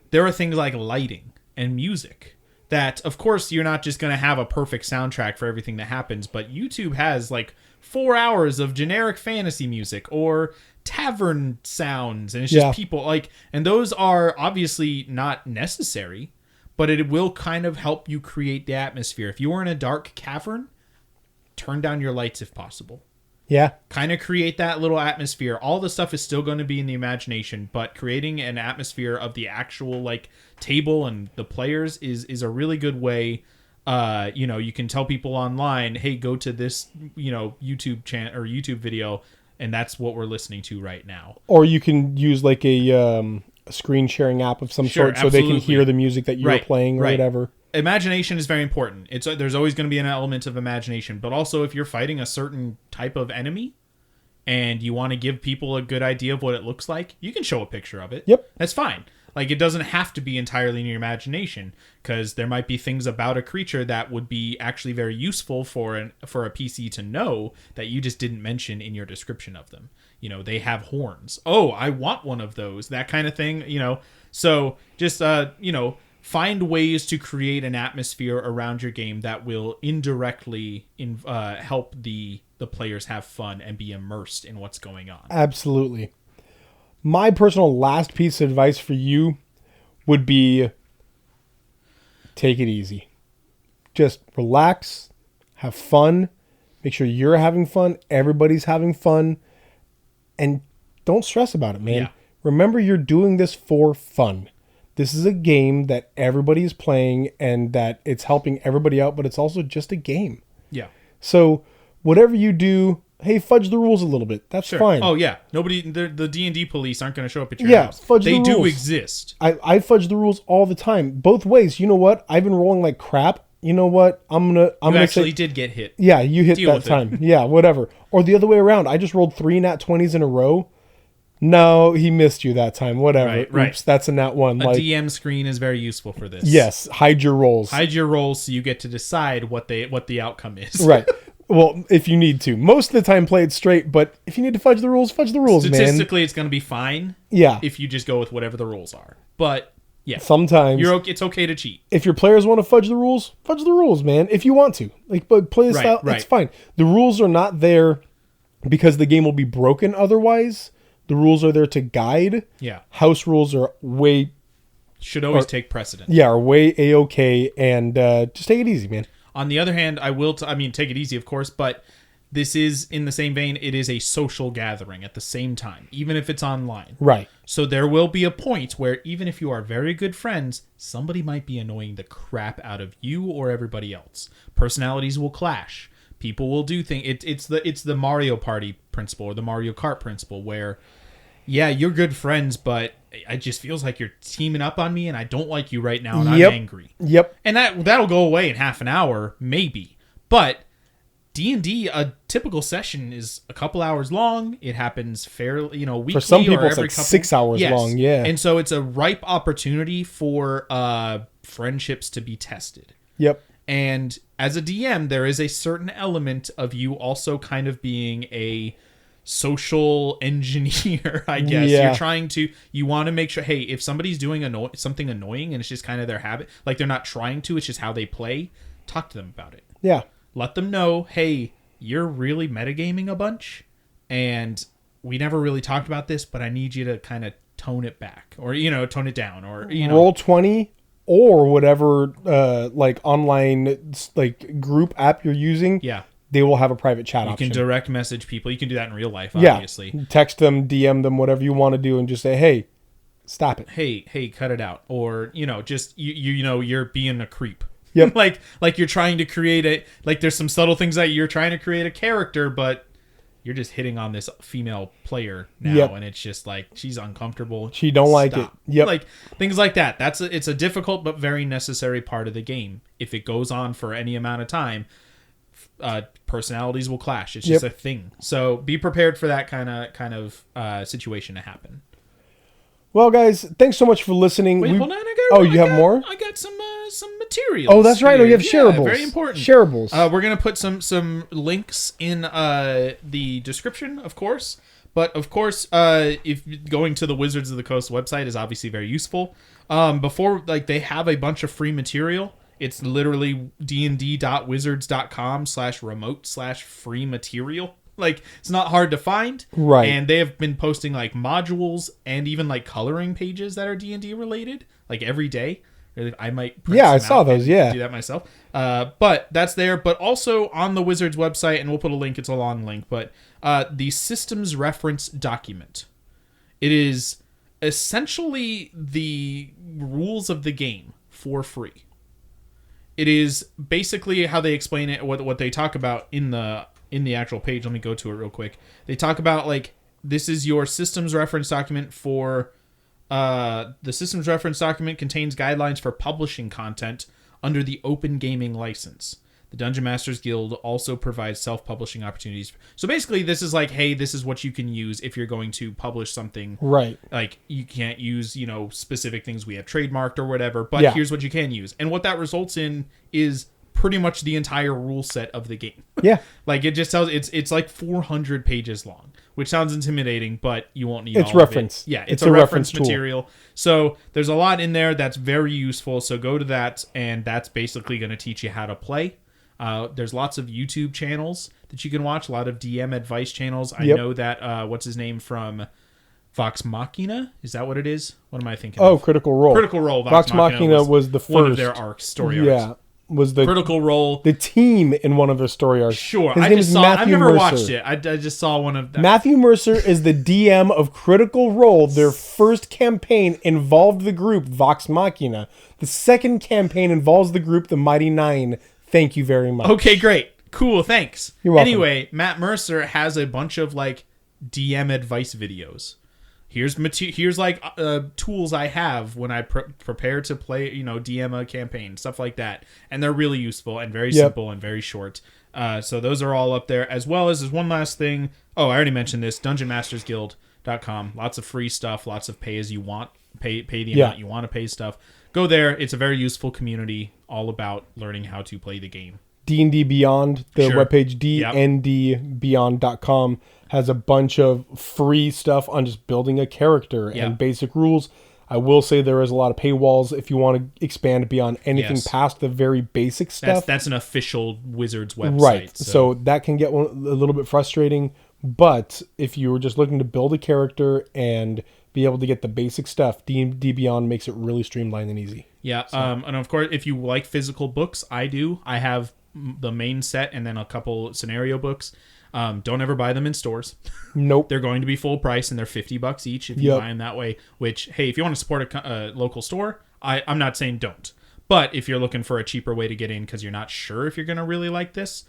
there are things like lighting and music that, of course, you're not just going to have a perfect soundtrack for everything that happens, but YouTube has 4 hours of generic fantasy music or tavern sounds, and it's just people and those are obviously not necessary, but it will kind of help you create the atmosphere. If you are in a dark cavern, turn down your lights if possible. Yeah. Kind of create that little atmosphere. All the stuff is still going to be in the imagination, but creating an atmosphere of the actual table and the players is a really good way. You can tell people online, hey, go to this, YouTube channel or YouTube video, and that's what we're listening to right now. Or you can use a screen sharing app of some sort so they can hear the music that you're playing or whatever. Imagination is very important. There's always going to be an element of imagination, but also if you're fighting a certain type of enemy and you want to give people a good idea of what it looks like, you can show a picture of it. Yep. That's fine. It doesn't have to be entirely in your imagination, because there might be things about a creature that would be actually very useful for a PC to know that you just didn't mention in your description of them. They have horns. Oh, I want one of those. That kind of thing. So just find ways to create an atmosphere around your game that will indirectly help the players have fun and be immersed in what's going on. Absolutely. My personal last piece of advice for you would be take it easy. Just relax, have fun, make sure you're having fun, everybody's having fun, and don't stress about it, man. Yeah. Remember, you're doing this for fun. This is a game that everybody is playing and that it's helping everybody out, but it's also just a game. Yeah. So whatever you do, hey, fudge the rules a little bit. That's fine. Oh yeah, the D&D police aren't going to show up at your Yeah, house. fudge the They do rules. exist. I fudge the rules all the time, both ways. You know what? I've been rolling like crap. You know what? I'm You gonna actually say, did get hit. yeah, you hit Deal that with it. time. Yeah, whatever. Or the other way around. I just rolled 3 nat 20s in a row. No, he missed you that time. Whatever. Right. Oops, that's a nat 1. A Like, DM screen is very useful for this. yes, hide your rolls. Hide your rolls so you get to decide what the outcome is. Right. Well, if you need to. Most of the time, play it straight. But if you need to fudge the rules, man. Statistically, it's going to be fine. Yeah. If you just go with whatever the rules are. But yeah, Sometimes. it's okay to cheat. If your players want to fudge the rules, man. If you want to, like, but play the Right, style, right. it's fine. The rules are not there because the game will be broken otherwise. The rules are there to guide. Yeah. House rules are way Should always take precedent. are way a-okay, and just take it easy, man. On the other hand, I will take it easy, of course, but this is in the same vein. It is a social gathering at the same time, even if it's online. Right. So there will be a point where even if you are very good friends, somebody might be annoying the crap out of you or everybody else. Personalities will clash. People will do things. It's the Mario Party principle or the Mario Kart principle where, yeah, you're good friends, but it just feels like you're teaming up on me and I don't like you right now and I'm angry. Yep. And that'll go away in half an hour, maybe. But D&D, a typical session is a couple hours long. It happens fairly, weekly. For some people, or it's every like couple, 6 hours long. Yeah. And so it's a ripe opportunity for friendships to be tested. Yep. And as a DM, there is a certain element of you also kind of being a social engineer, I guess. Yeah. You want to make sure, hey, if somebody's doing something annoying and it's just kind of their habit, like they're not trying to, it's just how they play, talk to them about it. Yeah. Let them know, hey, you're really metagaming a bunch, and we never really talked about this, but I need you to kind of tone it back, or, tone it down, or, Roll 20 or whatever, like online, like group app you're using. Yeah. They will have a private chat You option. can direct message people. You can do that in real life, Yeah. obviously. Text them, DM them, whatever you want to do, and just say, hey, stop it. Hey, cut it out. Or, just, you're being a creep. Yep. like you're trying to create there's some subtle things that you're trying to create a character, but you're just hitting on this female player now, Yep. and it's just like she's uncomfortable. She don't like it. Yep. Like things like that. It's a difficult but very necessary part of the game. If it goes on for any amount of time, personalities will clash. It's just a thing. So be prepared for that kind of situation to happen. Well, guys, thanks so much for listening. Wait, hold on. You have more? I got some materials. Oh, that's right. Here. You have shareables. Very important. Shareables. We're gonna put some links in the description, of course. But of course, if going to the Wizards of the Coast website is obviously very useful. Before, they have a bunch of free material. It's literally dnd.wizards.com/remote/free material. It's not hard to find. Right. And they have been posting modules and even coloring pages that are D&D related every day. I might print I some saw out those, and yeah. do that myself. But that's there. But also on the Wizards website, and we'll put a link, it's a long link, but the systems reference document. It is essentially the rules of the game for free. It is basically how they explain it, what they talk about in the actual page. Let me go to it real quick. They talk about this is your systems reference document for the systems reference document contains guidelines for publishing content under the Open Gaming license. The Dungeon Masters Guild also provides self-publishing opportunities. So basically, this is hey, this is what you can use if you're going to publish something. Right. You can't use, specific things we have trademarked or whatever, but here's what you can use. And what that results in is pretty much the entire rule set of the game. Yeah. It just tells it's 400 pages long, which sounds intimidating, but you won't need It's all reference. of it. Yeah, It's it's a a reference reference tool. material. So there's a lot in there that's very useful. So go to that, and that's basically going to teach you how to play. There's lots of YouTube channels that you can watch, a lot of DM advice channels. I Yep. know that, what's his name from Vox Machina? Is that what it is? What am I thinking Oh, of? Critical Role. Critical Role. Vox Machina was the one of first. their arcs, story Yeah, arcs. was the Critical Role. the team in one of their story arcs. Sure, His I name just is saw. I've Matthew never Mercer. watched it. I just saw one of them. Matthew Mercer is the DM of Critical Role. Their first campaign involved the group Vox Machina. The second campaign involves the group The Mighty Nine. Thank you very much. Okay, great. Cool, thanks. You're welcome. Anyway, Matt Mercer has a bunch of like DM advice videos. Here's like tools I have when I prepare to play, DM a campaign, stuff like that. And they're really useful and very simple and very short. So those are all up there, as well as there's one last thing. Oh, I already mentioned this, dungeonmastersguild.com. Lots of free stuff, lots of pay as you want, pay the amount you want to pay stuff. Go there. It's a very useful community all about learning how to play the game. D&D Beyond, the Sure. webpage dndbeyond.com has a bunch of free stuff on just building a character and basic rules. I will say there is a lot of paywalls if you want to expand beyond anything past the very basic stuff. That's an official Wizards website. Right. So that can get a little bit frustrating. But if you were just looking to build a character and be able to get the basic stuff, D&D Beyond makes it really streamlined and easy. Yeah. And of course, if you like physical books, I do. I have the main set and then a couple scenario books. Don't ever buy them in stores. Nope. They're going to be full price and they're $50 each if you buy them that way. Which, hey, if you want to support a local store, I'm not saying don't. But if you're looking for a cheaper way to get in because you're not sure if you're going to really like this,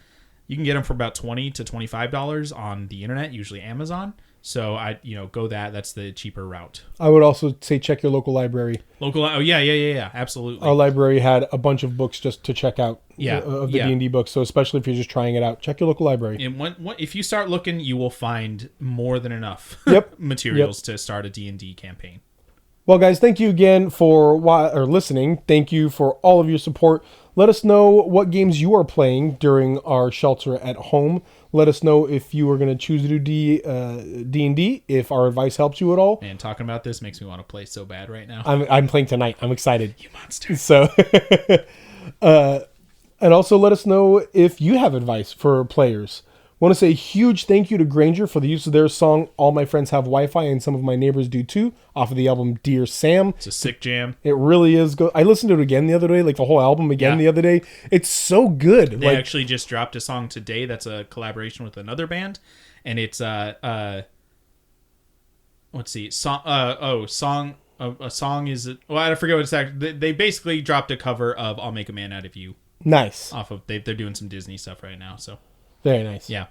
you can get them for about $20 to $25 on the internet, usually Amazon. So go that's the cheaper route. I would also say check your local library. Yeah, absolutely. Our library had a bunch of books just to check out of the yeah. D&D books. So especially if you're just trying it out, check your local library. And if you start looking, you will find more than enough materials to start a D&D campaign. Well, guys, thank you again for listening. Thank you for all of your support. Let us know what games you are playing during our shelter at home. Let us know if you are going to choose to do D&D, if our advice helps you at all. And talking about this makes me want to play so bad right now. I'm playing tonight. I'm excited. You monster. So, and also let us know if you have advice for players. Want to say a huge thank you to Granger for the use of their song All My Friends Have Wi-Fi, and some of my neighbors do too, off of the album Dear Sam. It's a sick jam. It really is good. I listened to it again the other day, like the whole album again the other day. It's so good. They actually just dropped a song today that's a collaboration with another band, and it's let's see, song a song is I forget what it's actually. They basically dropped a cover of I'll Make a Man Out of You. Nice. Off of they're doing some Disney stuff right now, so very nice. Yeah.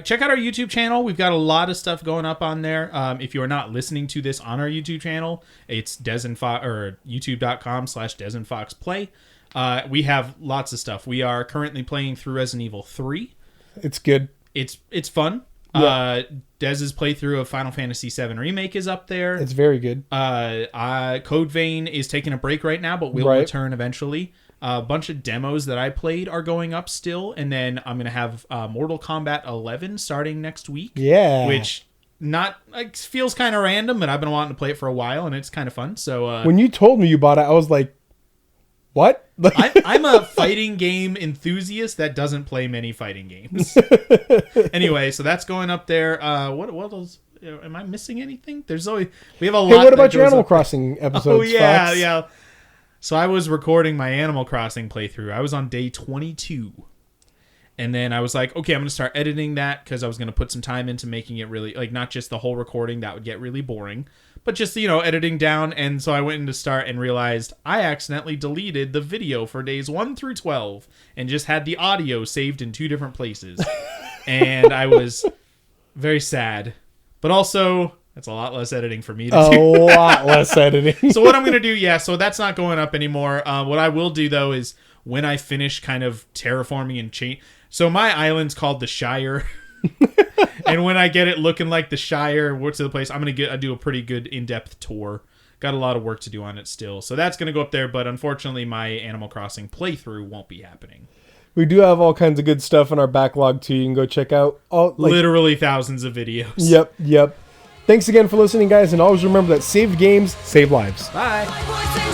Check out our YouTube channel. We've got a lot of stuff going up on there. If you are not listening to this on our YouTube channel, it's youtube.com/dezandfoxplay. We have lots of stuff. We are currently playing through Resident Evil 3. It's good. It's fun. Yeah. Dez's playthrough of Final Fantasy VII Remake is up there. It's very good. Code Vein is taking a break right now, but will return eventually. A bunch of demos that I played are going up still, and then I'm going to have Mortal Kombat 11 starting next week. Yeah. Which feels kind of random, but I've been wanting to play it for a while, and it's kind of fun. So when you told me you bought it, I was like, what? I'm a fighting game enthusiast that doesn't play many fighting games. Anyway, so that's going up there. What else? Am I missing anything? We have a lot. Hey, what about your Animal Crossing episodes? Oh yeah, Fox? yeah. So I was recording my Animal Crossing playthrough. I was on day 22. And then I was like, okay, I'm going to start editing that because I was going to put some time into making it really, like, not just the whole recording. That would get really boring. But just, editing down. And so I went in to start and realized I accidentally deleted the video for days 1 through 12 and just had the audio saved in 2 different places. And I was very sad. But also, that's a lot less editing for me to do. A lot less editing. So what I'm going to do, so that's not going up anymore. What I will do, though, is when I finish kind of terraforming and change... So my island's called the Shire. And when I get it looking like the Shire, what's the place, I'm going to do a pretty good in-depth tour. Got a lot of work to do on it still. So that's going to go up there, but unfortunately my Animal Crossing playthrough won't be happening. We do have all kinds of good stuff in our backlog too. You can go check out all Literally thousands of videos. Yep. Thanks again for listening, guys, and always remember that saved games save lives. Bye. My voice